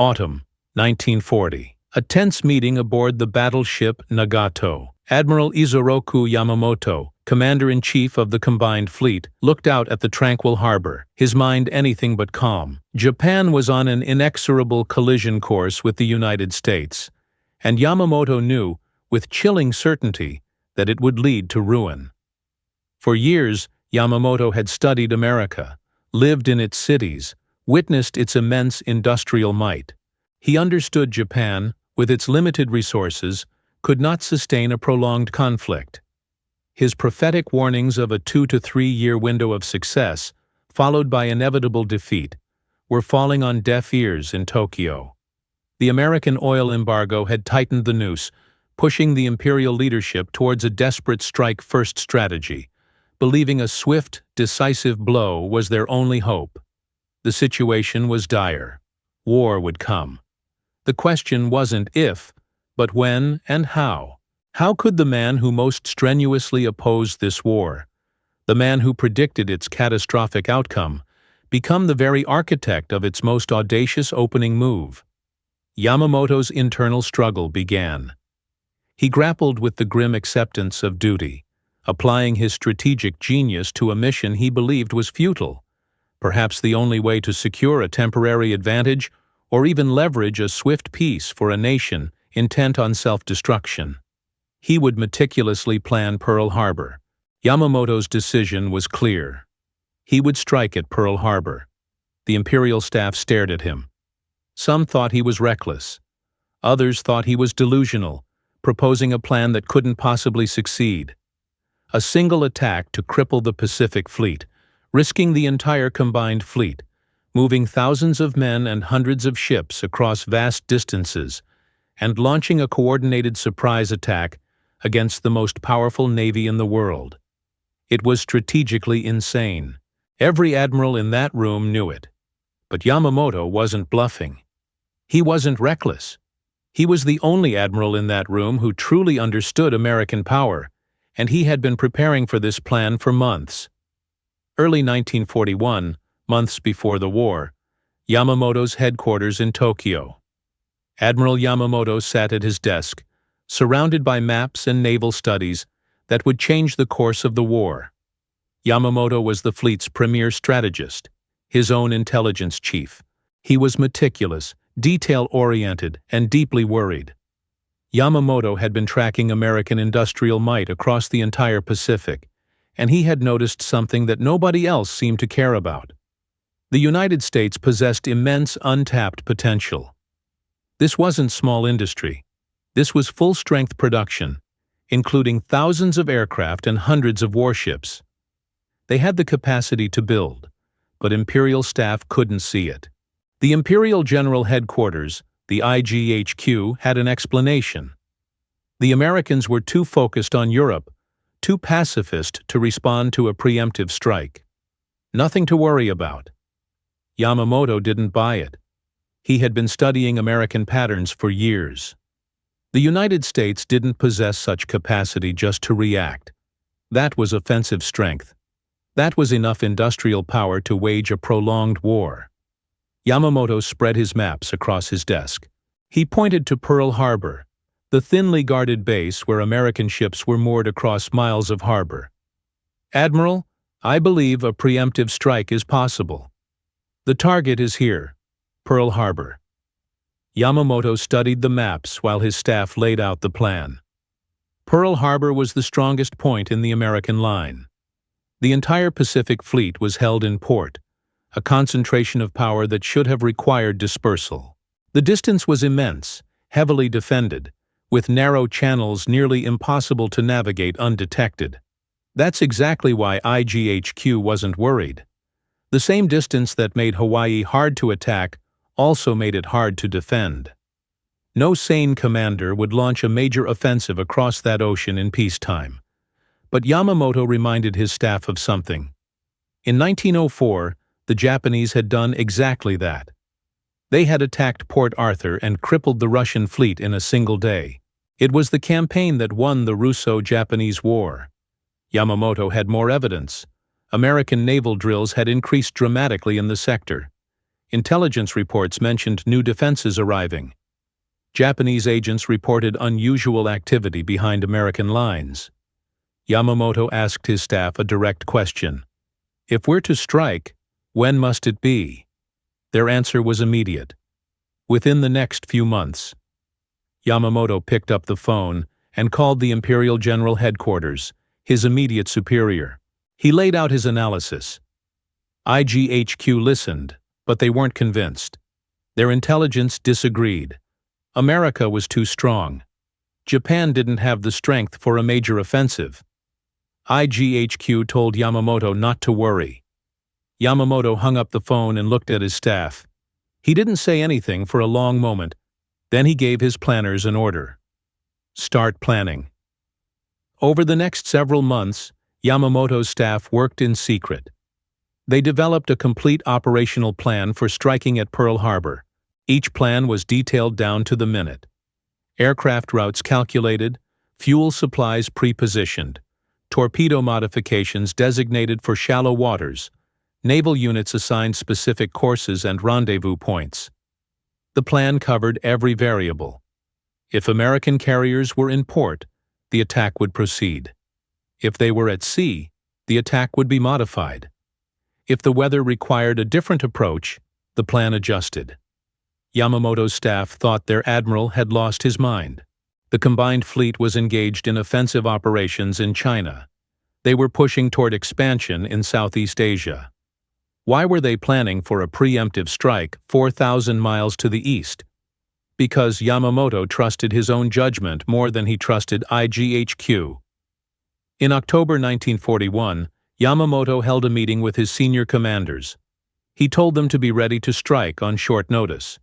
Autumn, 1940. A tense meeting aboard the battleship Nagato. Admiral Isoroku Yamamoto, Commander-in-Chief of the Combined Fleet, looked out at the tranquil harbor, his mind anything but calm. Japan was on an inexorable collision course with the United States, and Yamamoto knew, with chilling certainty, that it would lead to ruin. For years, Yamamoto had studied America, lived in its cities, witnessed its immense industrial might. He understood Japan, with its limited resources, could not sustain a prolonged conflict. His prophetic warnings of a 2 to 3 year window of success, followed by inevitable defeat, were falling on deaf ears in Tokyo. The American oil embargo had tightened the noose, pushing the imperial leadership towards a desperate strike-first strategy, believing a swift, decisive blow was their only hope. The situation was dire. War would come. The question wasn't if, but when and how. How could the man who most strenuously opposed this war, the man who predicted its catastrophic outcome, become the very architect of its most audacious opening move? Yamamoto's internal struggle began. He grappled with the grim acceptance of duty, applying his strategic genius to a mission he believed was futile, perhaps the only way to secure a temporary advantage or even leverage a swift peace for a nation intent on self-destruction. He would meticulously plan Pearl Harbor. Yamamoto's decision was clear. He would strike at Pearl Harbor. The imperial staff stared at him. Some thought he was reckless. Others thought he was delusional, proposing a plan that couldn't possibly succeed. A single attack to cripple the Pacific Fleet, risking the entire combined fleet, moving thousands of men and hundreds of ships across vast distances, and launching a coordinated surprise attack against the most powerful navy in the world. It was strategically insane. Every admiral in that room knew it. But Yamamoto wasn't bluffing. He wasn't reckless. He was the only admiral in that room who truly understood American power, and he had been preparing for this plan for months. Early 1941, months before the war, Yamamoto's headquarters in Tokyo. Admiral Yamamoto sat at his desk, surrounded by maps and naval studies that would change the course of the war. Yamamoto was the fleet's premier strategist, his own intelligence chief. He was meticulous, detail-oriented, and deeply worried. Yamamoto had been tracking American industrial might across the entire Pacific, and he had noticed something that nobody else seemed to care about. The United States possessed immense untapped potential. This wasn't small industry. This was full-strength production, including thousands of aircraft and hundreds of warships. They had the capacity to build, but imperial staff couldn't see it. The Imperial General Headquarters, the IGHQ, had an explanation. The Americans were too focused on Europe, too pacifist to respond to a preemptive strike. Nothing to worry about. Yamamoto didn't buy it. He had been studying American patterns for years. The United States didn't possess such capacity just to react. That was offensive strength. That was enough industrial power to wage a prolonged war. Yamamoto spread his maps across his desk. He pointed to Pearl Harbor, the thinly guarded base where American ships were moored across miles of harbor. "Admiral, I believe a preemptive strike is possible. The target is here, Pearl Harbor." Yamamoto studied the maps while his staff laid out the plan. Pearl Harbor was the strongest point in the American line. The entire Pacific Fleet was held in port, a concentration of power that should have required dispersal. The distance was immense, heavily defended, with narrow channels nearly impossible to navigate undetected. That's exactly why IGHQ wasn't worried. The same distance that made Hawaii hard to attack also made it hard to defend. No sane commander would launch a major offensive across that ocean in peacetime. But Yamamoto reminded his staff of something. In 1904, the Japanese had done exactly that. They had attacked Port Arthur and crippled the Russian fleet in a single day. It was the campaign that won the Russo-Japanese War. Yamamoto had more evidence. American naval drills had increased dramatically in the sector. Intelligence reports mentioned new defenses arriving. Japanese agents reported unusual activity behind American lines. Yamamoto asked his staff a direct question. If we're to strike, when must it be? Their answer was immediate. Within the next few months. Yamamoto picked up the phone and called the Imperial General Headquarters, his immediate superior. He laid out his analysis. IGHQ listened, but they weren't convinced. Their intelligence disagreed. America was too strong. Japan didn't have the strength for a major offensive. IGHQ told Yamamoto not to worry. Yamamoto hung up the phone and looked at his staff. He didn't say anything for a long moment. Then he gave his planners an order. Start planning. Over the next several months, Yamamoto's staff worked in secret. They developed a complete operational plan for striking at Pearl Harbor. Each plan was detailed down to the minute. Aircraft routes calculated, fuel supplies pre-positioned, torpedo modifications designated for shallow waters, naval units assigned specific courses and rendezvous points. The plan covered every variable. If American carriers were in port, the attack would proceed. If they were at sea, the attack would be modified. If the weather required a different approach, the plan adjusted. Yamamoto's staff thought their admiral had lost his mind. The combined fleet was engaged in offensive operations in China. They were pushing toward expansion in Southeast Asia. Why were they planning for a preemptive strike 4,000 miles to the east? Because Yamamoto trusted his own judgment more than he trusted IGHQ. In October 1941, Yamamoto held a meeting with his senior commanders. He told them to be ready to strike on short notice.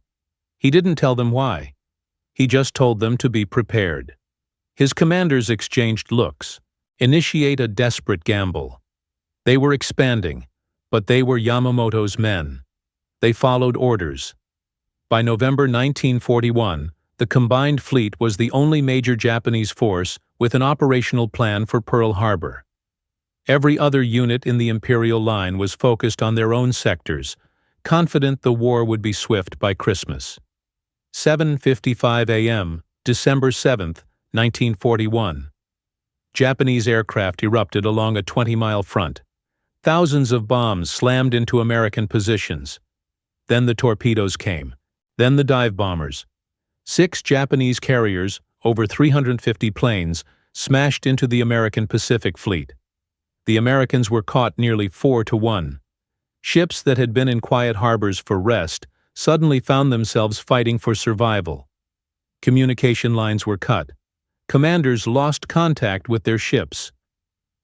He didn't tell them why. He just told them to be prepared. His commanders exchanged looks. Initiate a desperate gamble. They were expanding, but they were Yamamoto's men. They followed orders. By November 1941, the combined fleet was the only major Japanese force with an operational plan for Pearl Harbor. Every other unit in the Imperial Line was focused on their own sectors, confident the war would be swift by Christmas. 7:55 a.m., December 7, 1941. Japanese aircraft erupted along a 20-mile front. Thousands of bombs slammed into American positions. Then the torpedoes came. Then the dive bombers. 6 Japanese carriers, over 350 planes, smashed into the American Pacific Fleet. The Americans were caught nearly 4-1. Ships that had been in quiet harbors for rest suddenly found themselves fighting for survival. Communication lines were cut. Commanders lost contact with their ships.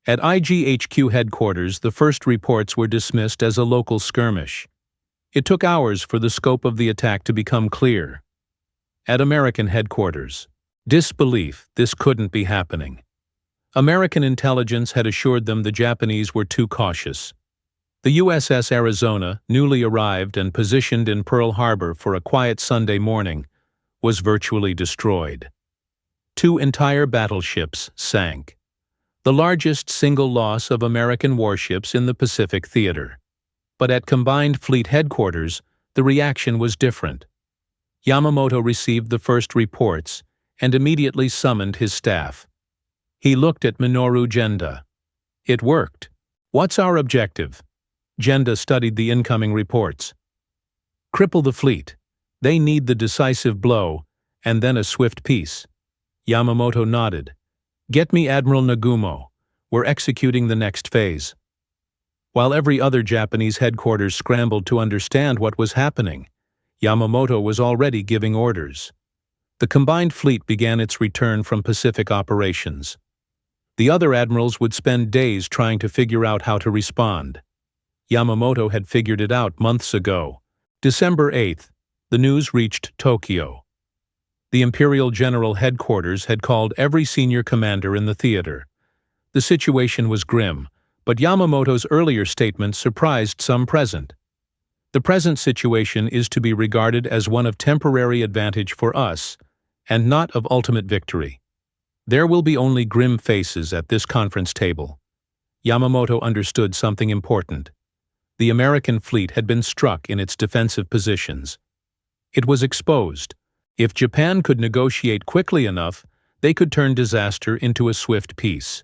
At IGHQ headquarters, the first reports were dismissed as a local skirmish. It took hours for the scope of the attack to become clear. At American headquarters, disbelief, this couldn't be happening. American intelligence had assured them the Japanese were too cautious. The USS Arizona, newly arrived and positioned in Pearl Harbor for a quiet Sunday morning, was virtually destroyed. 2 entire battleships sank. The largest single loss of American warships in the Pacific theater. But at Combined Fleet Headquarters, the reaction was different. Yamamoto received the first reports and immediately summoned his staff. He looked at Minoru Genda. It worked. What's our objective? Genda studied the incoming reports. Cripple the fleet. They need the decisive blow, and then a swift peace. Yamamoto nodded. Get me Admiral Nagumo. We're executing the next phase. While every other Japanese headquarters scrambled to understand what was happening, Yamamoto was already giving orders. The combined fleet began its return from Pacific operations. The other admirals would spend days trying to figure out how to respond. Yamamoto had figured it out months ago. December 8th, the news reached Tokyo. The Imperial General Headquarters had called every senior commander in the theater. The situation was grim, but Yamamoto's earlier statement surprised some present. The present situation is to be regarded as one of temporary advantage for us, and not of ultimate victory. There will be only grim faces at this conference table. Yamamoto understood something important. The American fleet had been struck in its defensive positions. It was exposed. If Japan could negotiate quickly enough, they could turn disaster into a swift peace.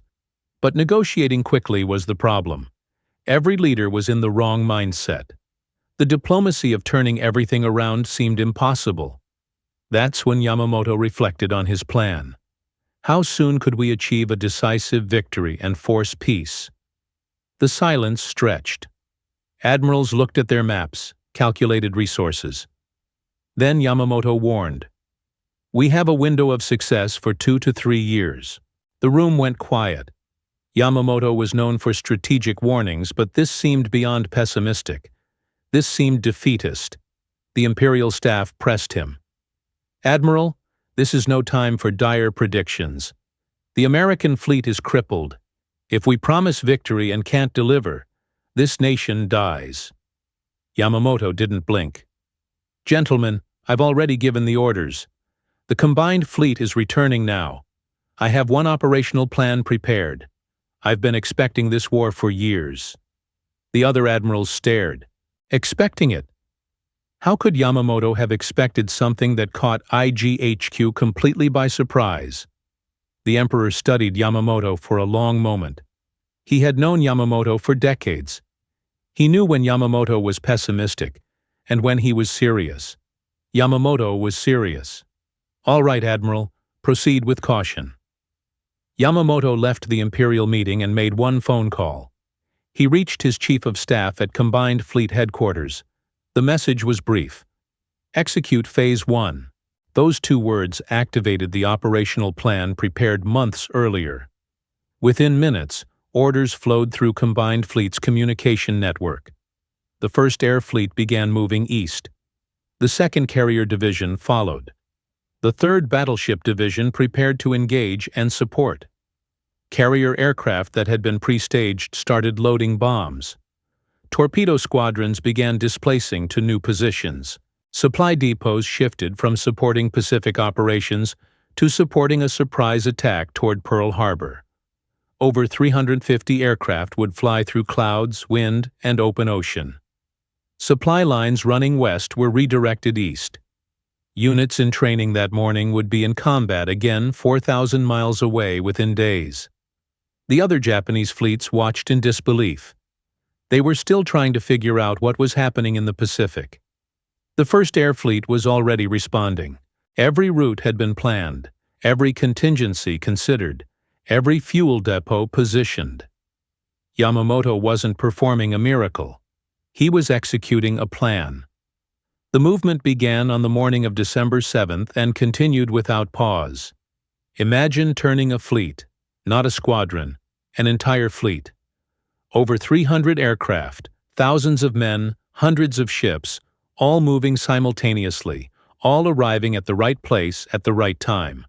But negotiating quickly was the problem. Every leader was in the wrong mindset. The diplomacy of turning everything around seemed impossible. That's when Yamamoto reflected on his plan. How soon could we achieve a decisive victory and force peace? The silence stretched. Admirals looked at their maps, calculated resources. Then Yamamoto warned, "We have a window of success for 2 to 3 years." The room went quiet. Yamamoto was known for strategic warnings, but this seemed beyond pessimistic. This seemed defeatist. The Imperial staff pressed him. "Admiral, this is no time for dire predictions. The American fleet is crippled. If we promise victory and can't deliver, this nation dies." Yamamoto didn't blink. "Gentlemen, I've already given the orders. The combined fleet is returning now. I have one operational plan prepared. I've been expecting this war for years." The other admirals stared. Expecting it? How could Yamamoto have expected something that caught IGHQ completely by surprise? The Emperor studied Yamamoto for a long moment. He had known Yamamoto for decades. He knew when Yamamoto was pessimistic and when he was serious. Yamamoto was serious. "All right, Admiral, proceed with caution." Yamamoto left the Imperial meeting and made one phone call. He reached his Chief of Staff at Combined Fleet Headquarters. The message was brief. "Execute Phase 1. Those 2 words activated the operational plan prepared months earlier. Within minutes, orders flowed through Combined Fleet's communication network. The 1st Air Fleet began moving east. The 2nd Carrier Division followed. The 3rd Battleship Division prepared to engage and support. Carrier aircraft that had been pre-staged started loading bombs. Torpedo squadrons began displacing to new positions. Supply depots shifted from supporting Pacific operations to supporting a surprise attack toward Pearl Harbor. Over 350 aircraft would fly through clouds, wind, and open ocean. Supply lines running west were redirected east. Units in training that morning would be in combat again 4,000 miles away within days. The other Japanese fleets watched in disbelief. They were still trying to figure out what was happening in the Pacific. The 1st Air Fleet was already responding. Every route had been planned, every contingency considered, every fuel depot positioned. Yamamoto wasn't performing a miracle. He was executing a plan. The movement began on the morning of December 7th and continued without pause. Imagine turning a fleet, not a squadron, an entire fleet. Over 300 aircraft, thousands of men, hundreds of ships, all moving simultaneously, all arriving at the right place at the right time.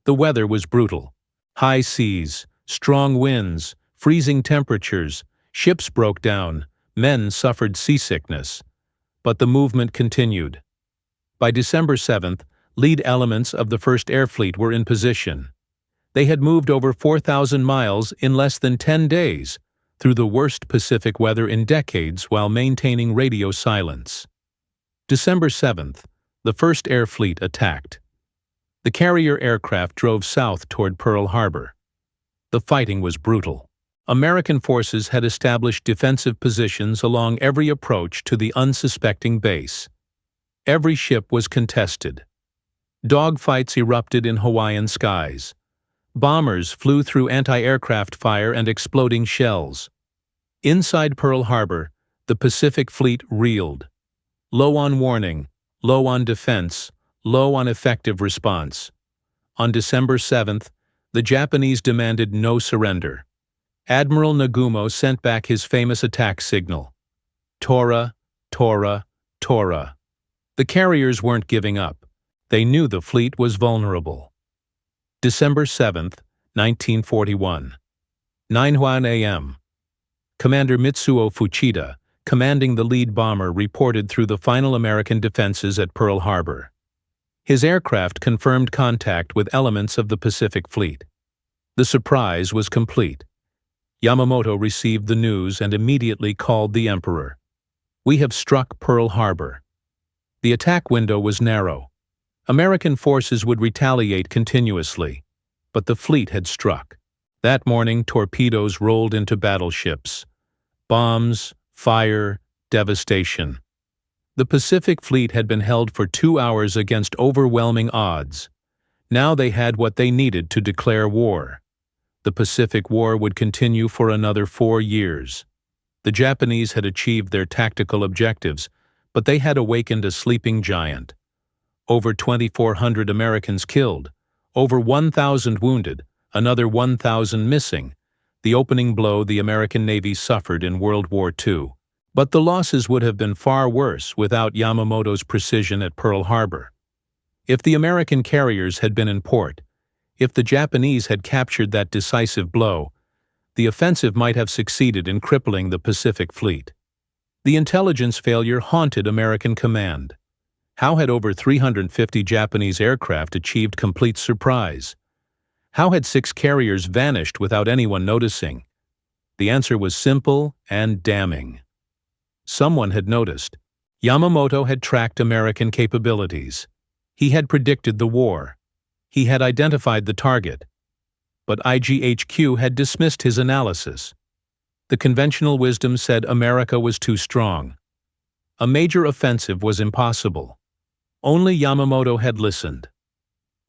The weather was brutal. High seas, strong winds, freezing temperatures, ships broke down, men suffered seasickness. But the movement continued. By December 7th, lead elements of the 1st Air Fleet were in position. They had moved over 4,000 miles in less than 10 days, through the worst Pacific weather in decades while maintaining radio silence. December 7th, the 1st Air Fleet attacked. The carrier aircraft drove south toward Pearl Harbor. The fighting was brutal. American forces had established defensive positions along every approach to the unsuspecting base. Every ship was contested. Dogfights erupted in Hawaiian skies. Bombers flew through anti-aircraft fire and exploding shells. Inside Pearl Harbor, the Pacific Fleet reeled. Low on warning, low on defense, low on effective response. On December 7th, the Japanese demanded no surrender. Admiral Nagumo sent back his famous attack signal. Tora, Tora, Tora. The carriers weren't giving up. They knew the fleet was vulnerable. December 7th, 1941. 9:01 a.m. Commander Mitsuo Fuchida, commanding the lead bomber, reported through the final American defenses at Pearl Harbor. His aircraft confirmed contact with elements of the Pacific Fleet. The surprise was complete. Yamamoto received the news and immediately called the emperor. "We have struck Pearl Harbor." The attack window was narrow. American forces would retaliate continuously, but the fleet had struck. That morning, torpedoes rolled into battleships. Bombs, fire, devastation. The Pacific Fleet had been held for 2 hours against overwhelming odds. Now they had what they needed to declare war. The Pacific War would continue for another 4 years. The Japanese had achieved their tactical objectives, but they had awakened a sleeping giant. Over 2,400 Americans killed, over 1,000 wounded, another 1,000 missing, the opening blow the American Navy suffered in World War II. But the losses would have been far worse without Yamamoto's precision at Pearl Harbor. If the American carriers had been in port, if the Japanese had captured that decisive blow, the offensive might have succeeded in crippling the Pacific Fleet. The intelligence failure haunted American command. How had over 350 Japanese aircraft achieved complete surprise? How had 6 carriers vanished without anyone noticing? The answer was simple and damning. Someone had noticed. Yamamoto had tracked American capabilities. He had predicted the war. He had identified the target. But IGHQ had dismissed his analysis. The conventional wisdom said America was too strong. A major offensive was impossible. Only Yamamoto had listened.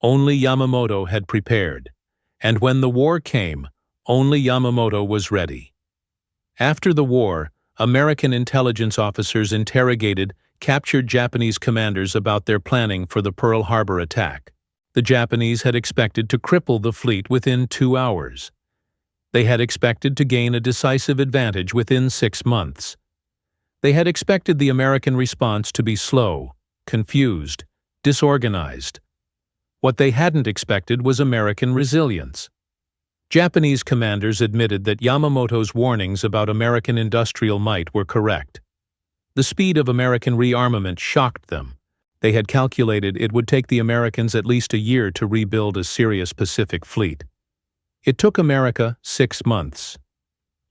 Only Yamamoto had prepared. And when the war came, only Yamamoto was ready. After the war, American intelligence officers interrogated, captured Japanese commanders about their planning for the Pearl Harbor attack. The Japanese had expected to cripple the fleet within 2 hours. They had expected to gain a decisive advantage within 6 months. They had expected the American response to be slow, confused, disorganized. What they hadn't expected was American resilience. Japanese commanders admitted that Yamamoto's warnings about American industrial might were correct. The speed of American rearmament shocked them. They had calculated it would take the Americans at least a year to rebuild a serious Pacific fleet. It took America 6 months.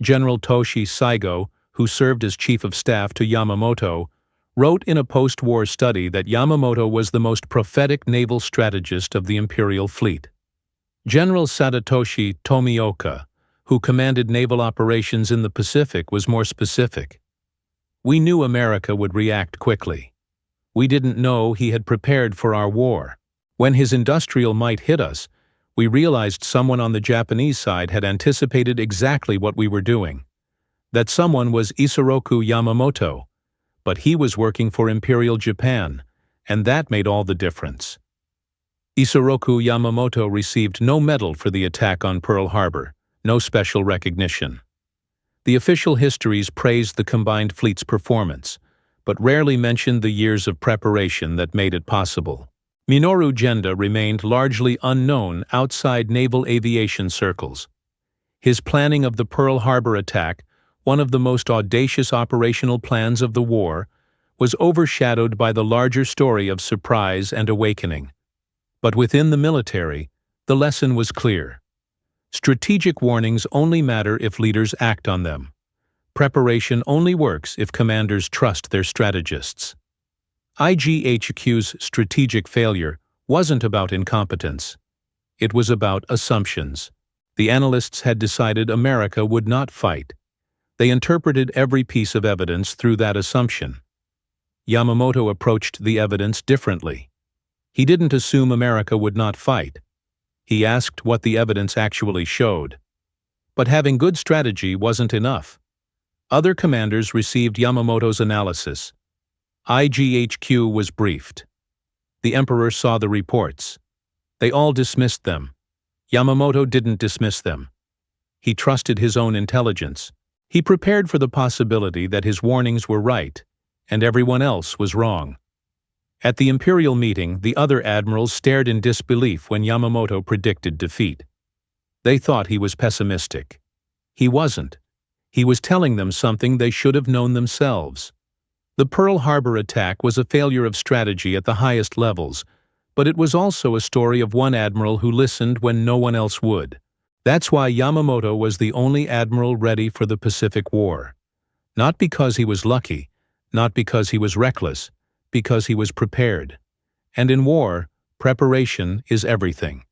General Toshi Saigo, who served as chief of staff to Yamamoto, wrote in a post-war study that Yamamoto was the most prophetic naval strategist of the imperial fleet. General Sadatoshi Tomioka, who commanded naval operations in the Pacific, was more specific. "We knew America would react quickly. We didn't know he had prepared for our war. When his industrial might hit us, we realized someone on the Japanese side had anticipated exactly what we were doing. That someone was Isoroku Yamamoto, but he was working for Imperial Japan, and that made all the difference." Isoroku Yamamoto received no medal for the attack on Pearl Harbor, no special recognition. The official histories praised the combined fleet's performance, but rarely mentioned the years of preparation that made it possible. Minoru Genda remained largely unknown outside naval aviation circles. His planning of the Pearl Harbor attack, one of the most audacious operational plans of the war, was overshadowed by the larger story of surprise and awakening. But within the military, the lesson was clear. Strategic warnings only matter if leaders act on them. Preparation only works if commanders trust their strategists. IGHQ's strategic failure wasn't about incompetence. It was about assumptions. The analysts had decided America would not fight. They interpreted every piece of evidence through that assumption. Yamamoto approached the evidence differently. He didn't assume America would not fight. He asked what the evidence actually showed. But having good strategy wasn't enough. Other commanders received Yamamoto's analysis. IGHQ was briefed. The emperor saw the reports. They all dismissed them. Yamamoto didn't dismiss them. He trusted his own intelligence. He prepared for the possibility that his warnings were right, and everyone else was wrong. At the imperial meeting, the other admirals stared in disbelief when Yamamoto predicted defeat. They thought he was pessimistic. He wasn't. He was telling them something they should have known themselves. The Pearl Harbor attack was a failure of strategy at the highest levels, but it was also a story of one admiral who listened when no one else would. That's why Yamamoto was the only admiral ready for the Pacific War. Not because he was lucky, not because he was reckless, because he was prepared. And in war, preparation is everything.